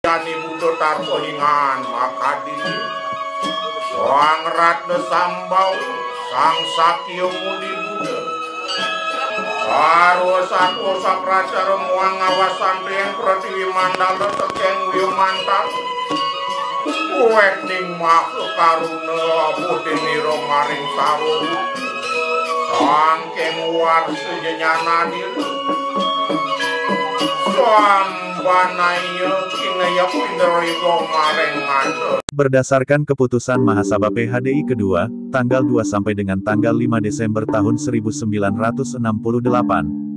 Yani Buddha tarpohingan makadini Soang Ratna Sambau Sang Sakya Muni Buddha Karo satu sapracara muang ngawasan yang Pratiwi Mandala tekeng wiyo mantal Kuwening makhluk karuna Budi niro maring sawu Sangking war sejenyanadil Swambanaya kinaya pinterigo maring mantel. Berdasarkan keputusan Mahasabha PHDI kedua, tanggal 2 sampai dengan tanggal 5 Desember tahun 1968,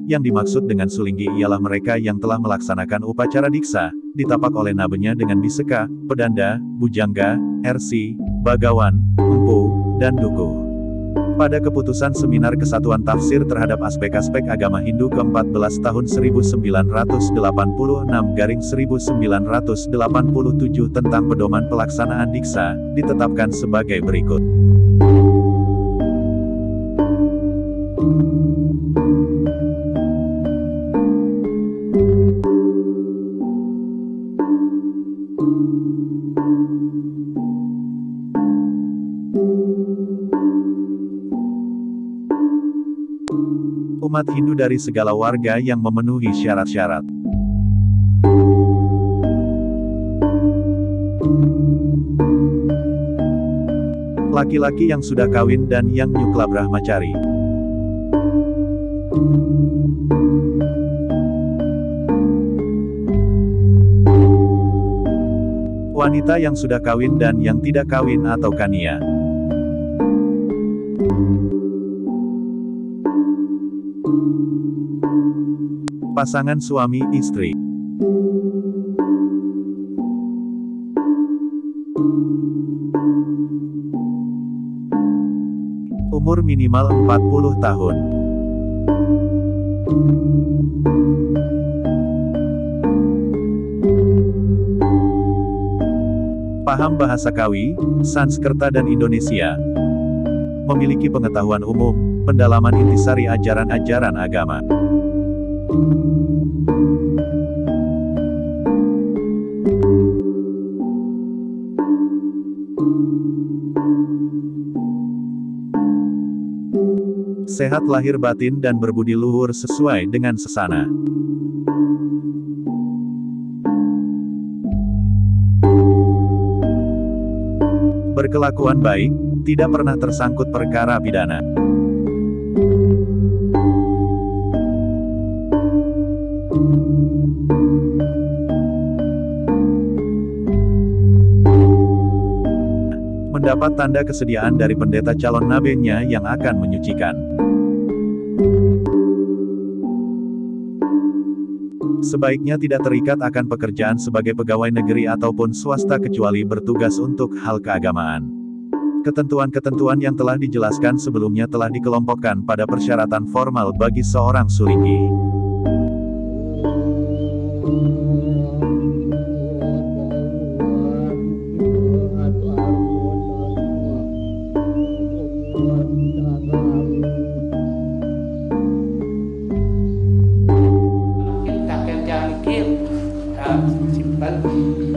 yang dimaksud dengan sulinggi ialah mereka yang telah melaksanakan upacara diksa, ditapak oleh nabenya dengan biseka, pedanda, bujangga, RC, bagawan, empu, dan dukuh. Pada keputusan Seminar Kesatuan Tafsir terhadap Aspek-Aspek Agama Hindu ke-14 tahun 1986-1987 tentang pedoman pelaksanaan diksa, ditetapkan sebagai berikut. Umat Hindu dari segala warga yang memenuhi syarat-syarat. Laki-laki yang sudah kawin dan yang nyukla brahmacari. Wanita yang sudah kawin dan yang tidak kawin atau kania. Pasangan suami istri. Umur minimal 40 tahun. Paham bahasa Kawi, Sanskerta dan Indonesia. Memiliki pengetahuan umum, pendalaman intisari ajaran-ajaran agama. Sehat lahir batin dan berbudi luhur sesuai dengan sesana. Berkelakuan baik, tidak pernah tersangkut perkara pidana. Mendapat tanda kesediaan dari pendeta calon nabenya yang akan menyucikan. Sebaiknya tidak terikat akan pekerjaan sebagai pegawai negeri ataupun swasta kecuali bertugas untuk hal keagamaan. Ketentuan-ketentuan yang telah dijelaskan sebelumnya telah dikelompokkan pada persyaratan formal bagi seorang sulinggi.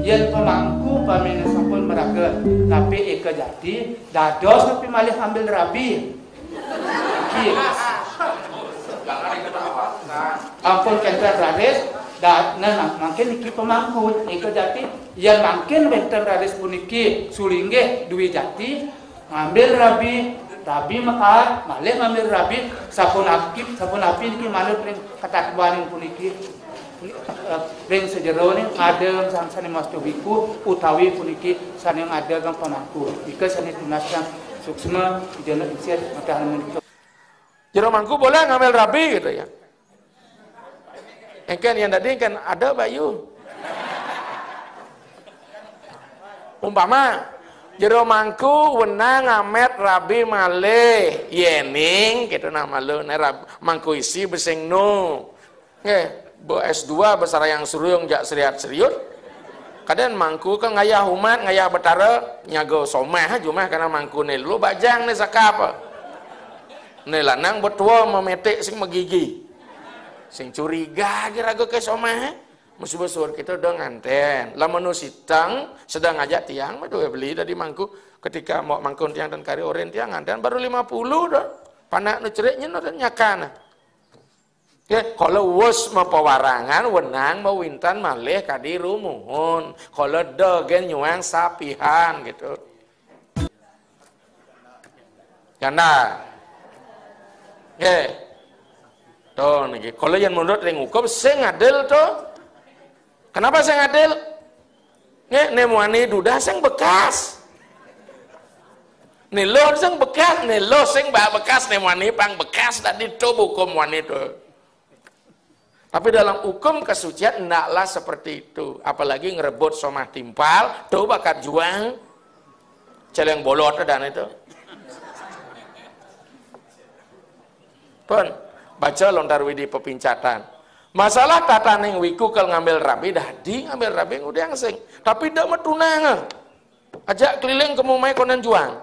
Yen pemangku pamene sampun meraga tapi eka jati dados tapi malih ambil rabi kies ampun kenter raris dan makin iki pemangku eka jati yen makin benten raris puniki sulingge duwi jati ngambil rabi maka malih ngambil rabi sapun api iki malih ring katakbaning puniki ring sejero ni ada sang sani mastobiku utawi puniki sani yang ada gang pamangku ika sani tunaskan suksma dijana insiat matahan itu jero mangku boleh ngambil rabi gitu ya engken yang tadi kan ada bayu umpama jero mangku wenang ngamet rabi malih yening gitu nama lu mangku isi beseng nu nggih Bo S2 besar yang surung jak seriat-seriut kadang mangku kan ngayah umat ngayah betara nyago someh cuma karena mangku ni lu bajang ni sakapa ni lanang betua memetik sing megigi sing curiga kira-kira ke someh Musuh besar kita udah nganten. Lamun sitang sedang ngajak tiang mah beli dari mangku ketika mau mangkun tiang dan kari oren tiang nganten baru 50 dah. Panak nu cereknya nu nyakan. Ya, kalau wes mau pewarangan wenang mau wintan malih kadi rumuhun. Kalau degen nyuang sapihan gitu. Karena tuh nih, kalau yang menurut ring hukum sing adil tuh. Kenapa sing adil? Nemuani duda sing bekas. Nilo sing bekas, nilo sing bekas nemuani pang bekas tadi tuh hukum wanita. Tapi dalam hukum kesucian ndaklah seperti itu. Apalagi ngerebut somah timpal, tuh bakat juang celeng bolot dan itu. Pun baca lontar widi pepincatan. Masalah tata ning wiku kalau ngambil rabi dadi ngambil rabi udah sing. Tapi dak metunang. Ajak keliling ke mumai konan juang.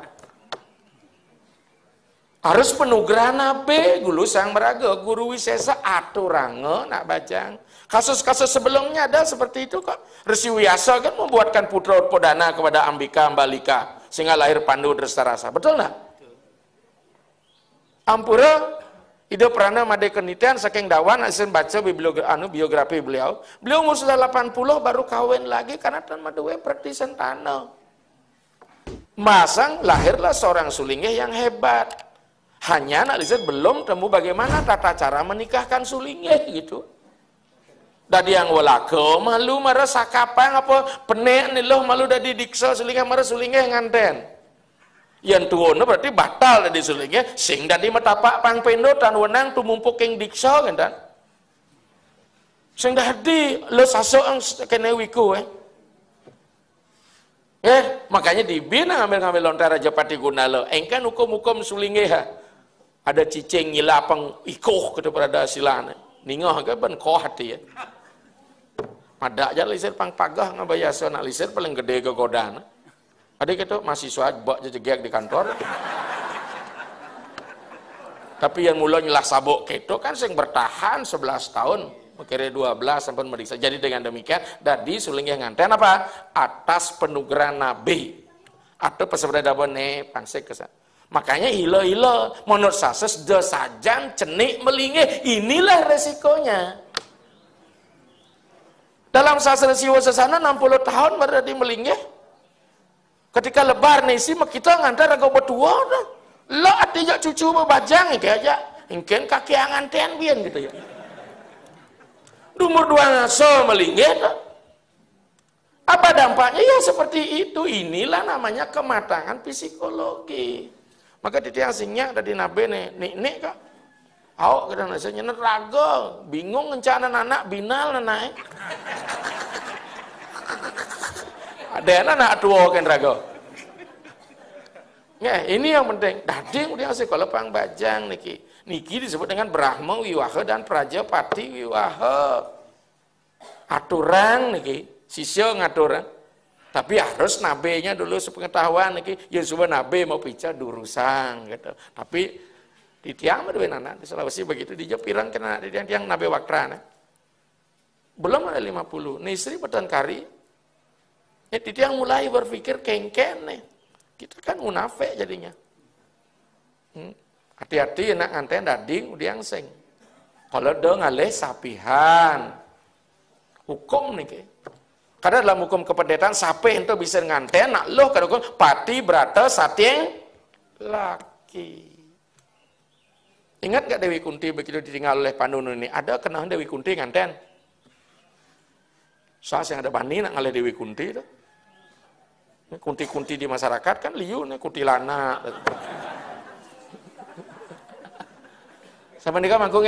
Harus penugrahan apa? Gulu sang meraga, guru wisesa aturange nak bajang. Kasus-kasus sebelumnya ada seperti itu kok. Resi Wiyasa kan membuatkan putra podana kepada Ambika Ambalika sehingga lahir Pandu Drestarasa. Betul enggak? Ampura ide perana made kenitian saking dawan asin baca biografi beliau. Beliau umur sudah 80 baru kawin lagi karena tan maduwe pertisan tanah. Masang lahirlah seorang sulingeh yang hebat. Hanya nak lihat belum temu bagaimana tata cara menikahkan sulingeh gitu. Dadi yang walako malu marah sakapang apa penek nih loh malu dadi diksa sulingeh marah sulingeh nganten. Yang tuwono berarti batal dadi sulingeh sing dadi matapak pang pendo tan wenang tumumpuk king diksa kan tan. Sing dadi lo sasok kene wiku makanya dibina ngambil lontar Raja Pati Guna lo. Engkan hukum-hukum sulingeh ha. Ada cicing ngilapang ikoh kepada silana. Ningah ke ban koh hati ya. Madak aja liser pang pagah ngabayasa nak liser paling gede ke godana. Ada gitu mahasiswa bak jejegek di kantor. Tapi yang mula nyelah sabuk keto kan sing bertahan 11 tahun. Kira 12 sampai meriksa. Jadi dengan demikian dadi sulingnya nganten apa? Atas penugaran nabi. Atau pesebeda bone pangsek kesan. Makanya hilo-hilo menurut sases dosajan cenik melingih. Inilah resikonya. Dalam sastra siwa sesana 60 tahun berarti melingih. Ketika lebar nisi kita ngantar agak berdua dah. Lo artinya cucu membajang kayak aja. Mungkin kaki angan ten bian gitu ya. Umur 2 ngaso melingih dah. Apa dampaknya? Ya seperti itu. Inilah namanya kematangan psikologi. Maka titiang singnya dari nabe nih kak. Awak kena nasanya neraga, bingung ngencana anak binal naik. Ada anak tua kan raga. Ya ini yang penting. Dadi udah sekolah pang bajang niki. Niki disebut dengan Brahma Wiwaha dan Prajapati Wiwaha. Aturan niki, sisyo ngaturan. Tapi harus nabenya dulu sepengetahuan niki, ya sudah nabe mau pica durusang gitu. Tapi di tiang mah anak di Sulawesi begitu di Jepirang kena di tiang nabe wakrana. Belum ada 50. Nisri petan kari. Ya di tiang mulai berpikir kengken nih. Kita kan munafik jadinya. Hati-hati nak nganten dading udah sing. Kalau do ngalih sapihan. Hukum nih. Karena dalam hukum kependetaan sape itu bisa nganten nak loh kada hukum pati brata satyeng laki. Ingat gak Dewi Kunti begitu ditinggal oleh Pandu ini? Ada kenal Dewi Kunti nganten? Soal yang ada bani nak ngalih Dewi Kunti itu. Kunti-kunti di masyarakat kan liu nih kuntilana. Sama nikah mangkung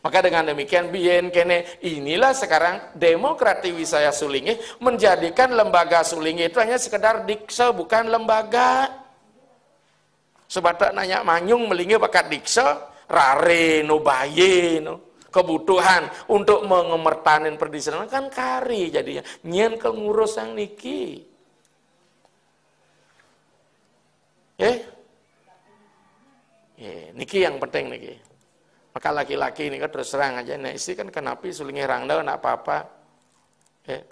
Maka dengan demikian bien kene inilah sekarang demokratiwisaya Sulingi menjadikan lembaga Sulingi itu hanya sekedar diksa bukan lembaga. Sebatak nanya manyung melingi bakat diksa rare no baye no kebutuhan untuk mengemertanin perdisiplinan kan kari jadinya nyen ke ngurus yang niki. Niki yang penting niki. Maka laki-laki ini kan terus terang aja, nah istri kan kenapa sulingnya rangdau, nak apa-apa. Iya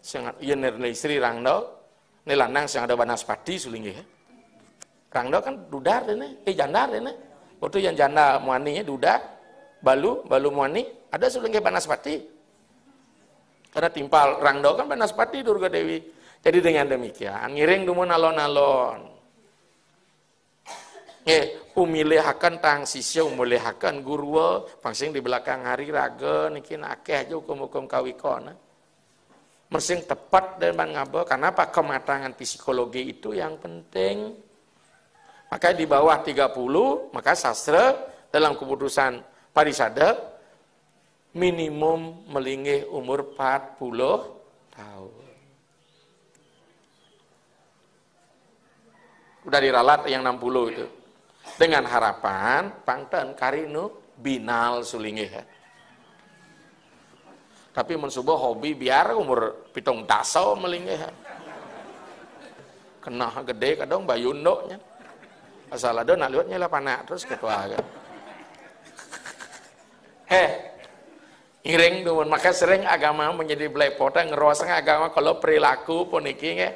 istri rangdau, ini lanang yang ada banaspati sulingnya. Rangdau kan dudar ini, jandar ini. Waktu yang janda muaninya dudar, balu muani, ada sulingnya banaspati. Karena timpal rangdau kan banaspati Durga Dewi. Jadi dengan demikian, ngiring dumun alon-alon. Umilihakan tang sisya, umilihakan guru, pangsing di belakang hari raga, niki akeh aja hukum-hukum kawikon. Mersing tepat dan ngabo, karena apa? Kematangan psikologi itu yang penting. Maka di bawah 30, maka sastra dalam keputusan parisada minimum melingih umur 40 tahun. Udah diralat yang 60 itu. Dengan harapan pangten karinu binal sulingih. Tapi mensubuh hobi biar umur pitung tasau melingih. Kena gede kadang bayundoknya. Asal ada nak lihatnya lah panak terus ketua kan. Iring dumun maka sering agama menjadi belepotan ngerosang agama kalau perilaku pun iki nge.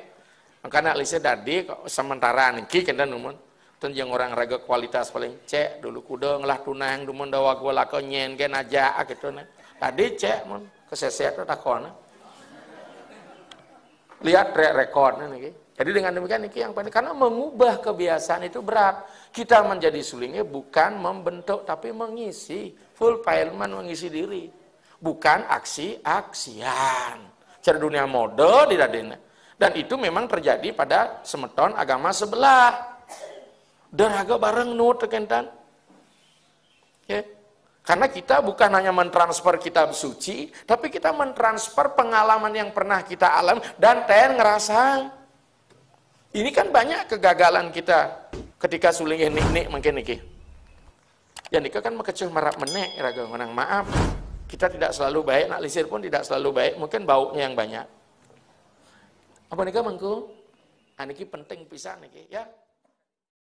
Maka nak lise dadi sementara niki kena dumun. Tun yang orang raga kualitas paling cek dulu kuda ngelah tunang dumun dawa gua lako nyen gen aja gitu nah. Tadi cek mun keseset takon. Lihat rekod niki. Jadi dengan demikian niki yang penting karena mengubah kebiasaan itu berat. Kita menjadi sulingnya bukan membentuk tapi mengisi, fulfillment mengisi diri. Bukan aksi-aksian. Cara dunia mode tidak ada. Dan itu memang terjadi pada semeton agama sebelah. Daraga bareng nut tekentan. Ya. Karena kita bukan hanya mentransfer kitab suci, tapi kita mentransfer pengalaman yang pernah kita alami dan ngerasa. Ini kan banyak kegagalan kita ketika sulingnya nik mungkin niki. Ya nikah kan mekecuh marap menek raga menang maaf. Kita tidak selalu baik, nak lisir pun tidak selalu baik, mungkin baunya yang banyak. Apa nikah mengku? Niki penting pisan niki ya.